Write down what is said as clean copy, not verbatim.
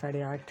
8:30